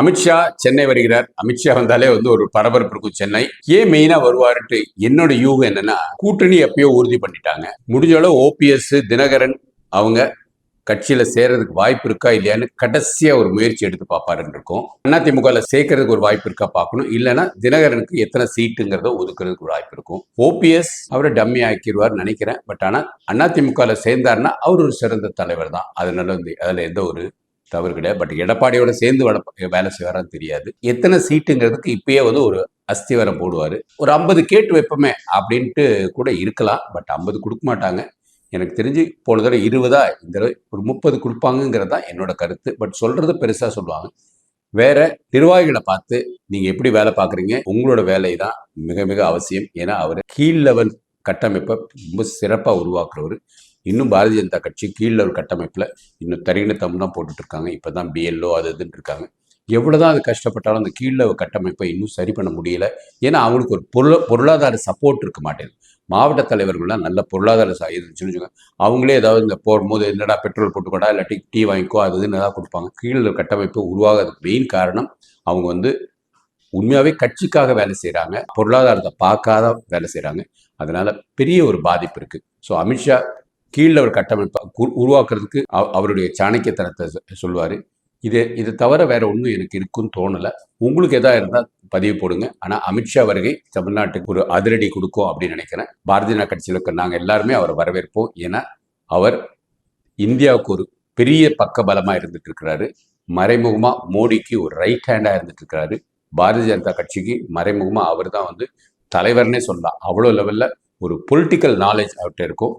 அமித்ஷா சென்னை வருகிறார். அமித்ஷா வந்தாலே ஒரு பரபரப்பு இருக்கும் சென்னை. ஏன் மெயினா வருவாருட்டு என்னோட யூகம் என்னன்னா, கூட்டணி எப்பயோ உறுதி பண்ணிட்டாங்க. முடிஞ்ச அளவு ஓபிஎஸ் தினகரன் அவங்க கட்சியில சேர்றதுக்கு வாய்ப்பு இருக்கா இல்லையான்னு கடைசியா ஒரு முயற்சி எடுத்து பார்ப்பாருன்னு இருக்கும். அதிமுகல சேர்க்கறதுக்கு ஒரு வாய்ப்பு இருக்கா பார்க்கணும். இல்லைன்னா தினகரனுக்கு எத்தனை சீட்டுங்கிறத ஒதுக்குறதுக்கு ஒரு வாய்ப்பு இருக்கும். ஓபிஎஸ் அவரை டம்மி ஆக்கிடுவார் நினைக்கிறேன். பட் ஆனா அதிமுகல சேர்ந்தாருன்னா அவர் ஒரு சிறந்த தலைவர் தான். அதனால அதுல எந்த ஒரு தவறு கிடையாது. பட் எடப்பாடியோட சேர்ந்து வேலை செய்வாரான்னு தெரியாது. எத்தனை சீட்டுங்கிறதுக்கு இப்பயே ஒரு அஸ்திவாரம் போடுவாரு. ஒரு 50 கேட்டு வைப்போமே அப்படின்ட்டு கூட இருக்கலாம். பட் 50 கொடுக்க மாட்டாங்க. எனக்கு தெரிஞ்சு போன தடவை 20 இந்த தடவை ஒரு 30 கொடுப்பாங்கிறது தான் என்னோட கருத்து. பட் சொல்றது பெருசா சொல்லுவாங்க. வேற நிர்வாகிகளை பார்த்து நீங்க எப்படி வேலை பார்க்குறீங்க, உங்களோட வேலை தான் மிக மிக அவசியம். ஏன்னா அவர் கீழ் லெவல் கட்டமைப்பை ரொம்ப சிறப்பாக உருவாக்குறவர். இன்னும் பாரதிய ஜனதா கட்சி கீழ் லெவல் கட்டமைப்பில் இன்னும் தரிகிணத்தம் தான் போட்டுட்டு இருக்காங்க. இப்போ தான் பிஎல்ஓ அது இதுன்னு இருக்காங்க. எவ்வளோதான் அது கஷ்டப்பட்டாலும் அந்த கீழ் லெவல் கட்டமைப்பை இன்னும் சரி பண்ண முடியல. ஏன்னா அவங்களுக்கு ஒரு பொருளாதார சப்போர்ட் இருக்க மாட்டேங்குது. மாவட்ட தலைவர்கள்லாம் நல்ல பொருளாதார இருந்துச்சுன்னு வச்சுக்கோங்க. அவங்களே ஏதாவது இந்த போகும்போது என்னடா பெட்ரோல் போட்டுக்கோடா இல்லாட்டி டீ வாங்கிக்கோ அது இதுன்னு ஏதாவது கொடுப்பாங்க. கீழ் கட்டமைப்பு உருவாகிறதுக்கு மெயின் காரணம் அவங்க உண்மையாகவே கட்சிக்காக வேலை செய்கிறாங்க, பொருளாதாரத்தை பார்க்காத வேலை செய்கிறாங்க. அதனால பெரிய ஒரு பாதிப்பு இருக்கு. ஸோ அமித்ஷா கீழ் ஒரு கட்டமைப்பை உருவாக்குறதுக்கு அவருடைய சாணக்கியத்தனத்தை சொல்லுவார். இது தவிர வேற ஒன்றும் எனக்கு இருக்குன்னு தோணலை. உங்களுக்கு எதாவது இருந்தால் பதிவு போடுங்க. ஆனால் அமித்ஷா வருகை தமிழ்நாட்டுக்கு ஒரு அதிரடி கொடுக்கும் அப்படின்னு நினைக்கிறேன். பாரதிய ஜனதா கட்சியில் இருக்க நாங்கள் எல்லாருமே அவரை வரவேற்போம். ஏன்னா அவர் இந்தியாவுக்கு ஒரு பெரிய பக்க பலமாக இருந்துட்டு இருக்கிறாரு. மறைமுகமாக மோடிக்கு ஒரு ரைட் ஹேண்டாக இருந்துட்டு இருக்கிறாரு. பாரதிய ஜனதா கட்சிக்கு மறைமுகமாக அவர் தான் தலைவர்னே சொல்லலாம். அவ்வளோ லெவலில் ஒரு பொலிட்டிக்கல் நாலேஜ் அவர்கிட்ட இருக்கும்.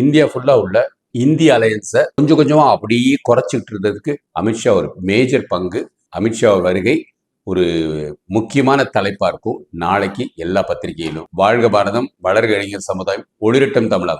இந்தியா ஃபுல்லாக உள்ள இந்திய அலையன்ஸை கொஞ்சம் கொஞ்சமாக அப்படியே குறைச்சிக்கிட்டு இருந்ததுக்கு அமித்ஷா ஒரு மேஜர் பங்கு. அமித்ஷா வருகை ஒரு முக்கியமான தலைப்பாக இருக்கும் நாளைக்கு எல்லா பத்திரிகையிலும். வாழ்க பாரதம், வளர்க இளைஞர் சமுதாயம், ஒளிரட்டும் தமிழகம்.